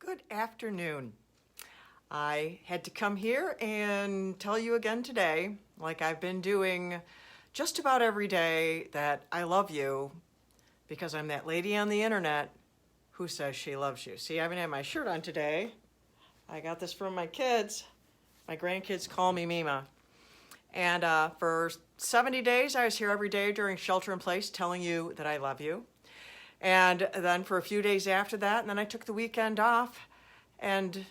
Good afternoon. I had to come here and tell you again today, like I've been doing just about every day, that I love you because I'm that lady on the internet who says she loves you. See, I haven't had my shirt on today. I got this from my kids. My grandkids call me Mima. And for 70 days, I was here every day during shelter in place telling you that I love you. And then for a few days after that, and then I took the weekend off, and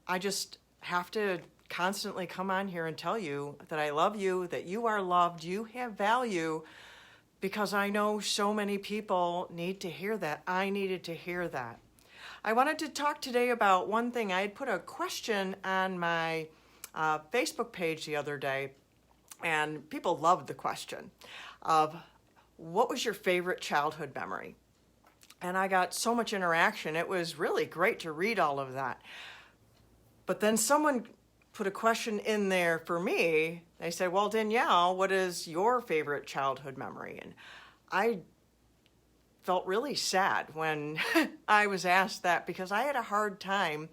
I just have to constantly come on here and tell you that I love you, that you are loved, you have value, because I know so many people need to hear that. I needed to hear that. I wanted to talk today about one thing. I had put a question on my Facebook page the other day, and people loved the question of, what was your favorite childhood memory? And I got so much interaction. It was really great to read all of that. But then someone put a question in there for me. They said, well, Danielle, what is your favorite childhood memory? And I felt really sad when I was asked that, because I had a hard time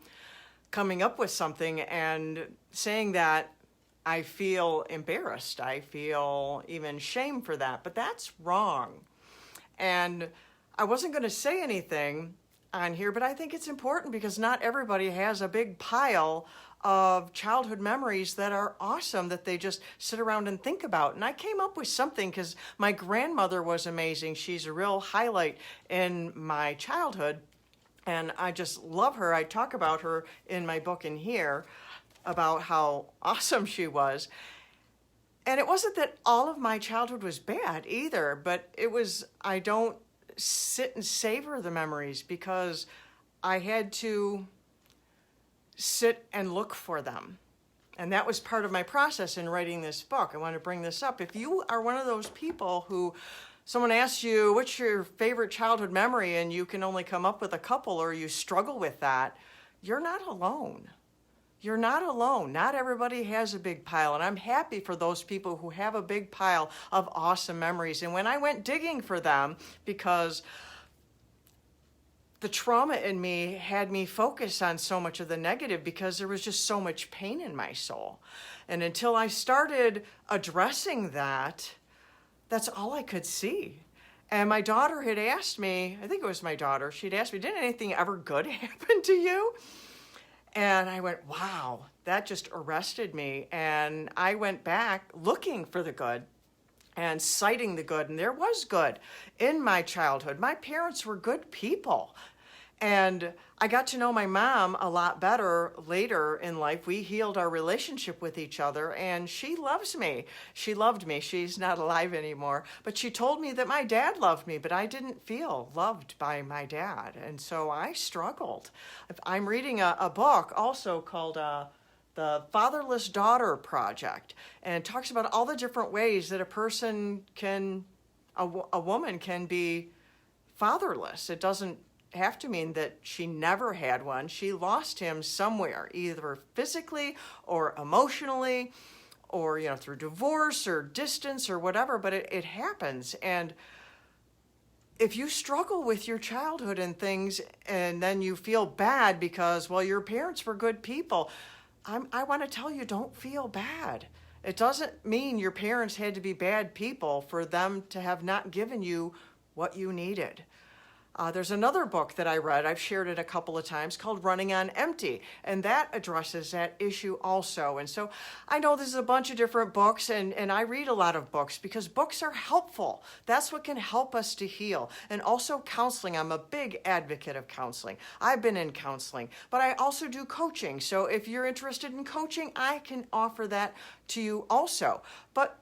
coming up with something and saying that. I feel embarrassed. I feel even shame for that, but that's wrong. And I wasn't going to say anything on here, but I think it's important because not everybody has a big pile of childhood memories that are awesome that they just sit around and think about. And I came up with something because my grandmother was amazing. She's a real highlight in my childhood, and I just love her. I talk about her in my book in here, about how awesome she was. And it wasn't that all of my childhood was bad either, but it was, I don't sit and savor the memories because I had to sit and look for them. And that was part of my process in writing this book. I want to bring this up. If you are one of those people who someone asks you, what's your favorite childhood memory, and you can only come up with a couple, or you struggle with that, you're not alone. You're not alone. Not everybody has a big pile, and I'm happy for those people who have a big pile of awesome memories. And when I went digging for them, because the trauma in me had me focus on so much of the negative because there was just so much pain in my soul. And until I started addressing that, that's all I could see. And my daughter had asked me, I think it was my daughter, she'd asked me, did anything ever good happen to you? And I went, wow, that just arrested me. And I went back looking for the good and citing the good. And there was good in my childhood. My parents were good people. And I got to know my mom a lot better later in life. We healed our relationship with each other, and she loves me. She loved me. She's not alive anymore. But she told me that my dad loved me, but I didn't feel loved by my dad. And so I struggled. I'm reading a book also called the Fatherless Daughter Project, and it talks about all the different ways that a woman can be fatherless. It doesn't have to mean that she never had one. She lost him somewhere, either physically or emotionally, or through divorce or distance or whatever, but it happens. And if you struggle with your childhood and things, and then you feel bad because, well, your parents were good people, I want to tell you, don't feel bad. It doesn't mean your parents had to be bad people for them to have not given you what you needed. There's another book that I read, I've shared it a couple of times, called Running on Empty, and that addresses that issue also. And so I know there's a bunch of different books, and I read a lot of books because books are helpful. That's what can help us to heal. And also counseling. I'm a big advocate of counseling. I've been in counseling, but I also do coaching. So if you're interested in coaching, I can offer that to you also. But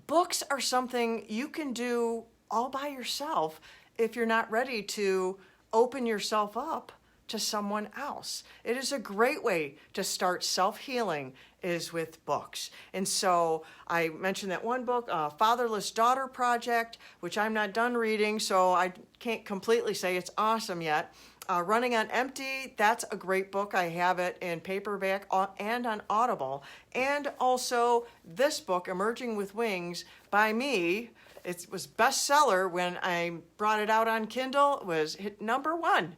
books are something you can do all by yourself if you're not ready to open yourself up to someone else. It is a great way to start self-healing is with books. And so I mentioned that one book, Fatherless Daughter Project, which I'm not done reading, so I can't completely say it's awesome yet. Running on Empty, that's a great book. I have it in paperback and on Audible. And also this book, Emerging with Wings, by me. It was bestseller when I brought it out on Kindle. It was hit number one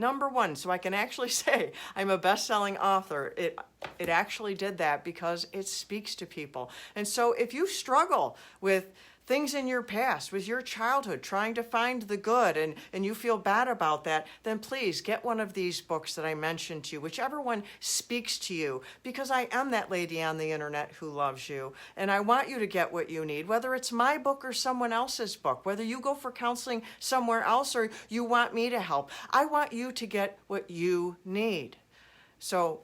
#1. So I can actually say I'm a best-selling author. It actually did that because it speaks to people. And so if you struggle with things in your past, with your childhood, trying to find the good, and you feel bad about that, then please get one of these books that I mentioned to you, whichever one speaks to you, because I am that lady on the internet who loves you, and I want you to get what you need, whether it's my book or someone else's book, whether you go for counseling somewhere else or you want me to help. I want you to get what you need. So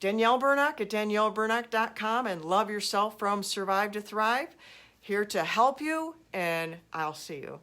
Danielle Burnock at danielleburnock.com, and love yourself from Survive to Thrive. Here to help you, and I'll see you.